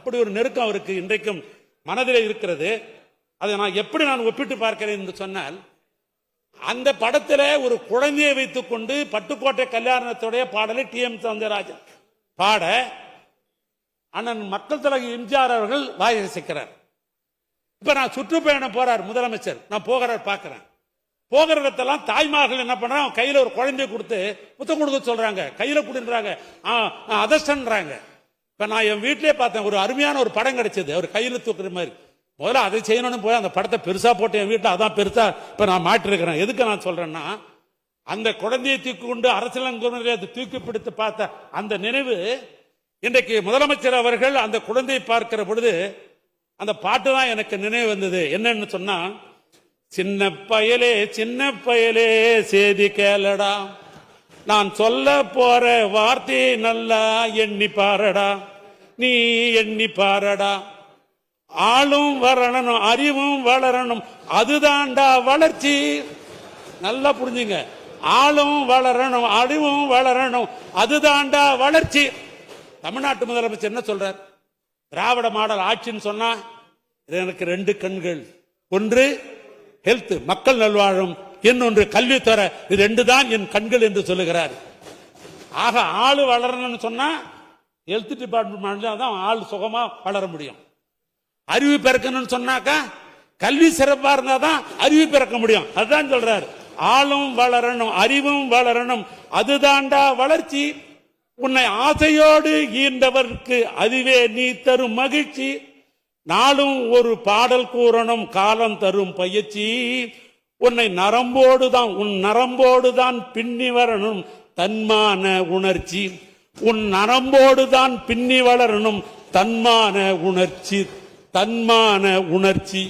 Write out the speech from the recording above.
அப்படி ஒரு நெருக்கம் அவருக்கு இன்றைக்கும் மனதில் இருக்கிறது. அதை நான் எப்படி ஒப்பிட்டு பார்க்கிறேன் என்று சொன்னால், அந்த படத்தில் ஒரு குழந்தையை வைத்துக் கொண்டு பட்டுக்கோட்டை கல்யாணத்துடைய பாடலை டி.எம். சௌந்தரராஜன் பாட அண்ணன் மக்கள் தலைவர் எம்ஜிஆர் அவர்கள் வாயசிக்கிறார். இப்ப நான் சுற்றுப்பயணம் போறார் முதலமைச்சர், நான் போகிறார் பார்க்கிறேன். போகிற இடத்தெல்லாம் தாய்மார்கள் என்ன பண்றாங்க, கையில ஒரு குழந்தைய கொடுத்து புத்தம் கொடுக்க சொல்றாங்க, கையில கொடுன்றாங்க, அதர்ஷன்றாங்க. இப்ப நான் என் வீட்டிலே பார்த்தேன், ஒரு அருமையான ஒரு படம் கிடைச்சது, அவர் கையில தூக்குற மாதிரி. முதல்ல அதை செய்யணும்னு போய் அந்த படத்தை பெருசா போட்டு என் வீட்டில் அதான் பெருசா இப்ப நான் மாற்றிருக்கிறேன். எதுக்கு நான் சொல்றேன்னா, அந்த குழந்தையை தூக்கி கொண்டு அரசியல் தூக்கி பிடித்து பார்த்த அந்த நினைவு இன்றைக்கு முதலமைச்சர் அவர்கள் அந்த குழந்தையை பார்க்கிற பொழுது அந்த பாட்டு தான் எனக்கு நினைவு வந்தது. என்னன்னு சொன்னா, சின்ன பயலே செய்தி கேளடா, நான் சொல்ல போற வார்த்தையை நல்லா எண்ணி பாரடா, நீ எண்ணி பாரடா, ஆளும் வரணும் அறிவும் வளரணும் அதுதான்டா வளர்ச்சி. நல்லா புரிஞ்சுங்க, ஆளும் வளரணும் அறிவும் வளரணும் அதுதான்டா வளர்ச்சி. தமிழ்நாட்டு முதலமைச்சர் என்ன சொல்றார், திராவிட மாடல் ஆட்சின்னு சொன்னா எனக்கு 2 கண்கள், ஒன்று ஹெல்த் மக்கள் நல்வாழும், இன்னொன்று கல்வித்துறை, இது 2 தான் என் கண்கள் என்று சொல்லுகிறார். ஆக ஆளு வளரணும்னு சொன்னா ஹெல்த் டிபார்ட்மெண்ட் தான் ஆள் சுகமா வளர முடியும். அறிவு பிறக்கணும்னு சொன்னாக்கா கல்வி சிறப்பா இருந்தாதான் அறிவு பிறக்க முடியும். அதுதான் சொல்றாரு, ஆளும் வளரணும் அறிவும் வளரணும் அதுதான்டா வளர்ச்சி, உன்னை ஆசையோடு ஈன்றவர்க்கு அதுவே நீ தரும் மகிழ்ச்சி, நாளும் ஒரு பாடல் கூறணும் காலம் தரும் பயிற்சி, உன்னை உன் நரம்போடுதான் பின்னி வரணும் தன்மான உணர்ச்சி, உன் நரம்போடுதான் பின்னி வளரணும் தன்மான உணர்ச்சி.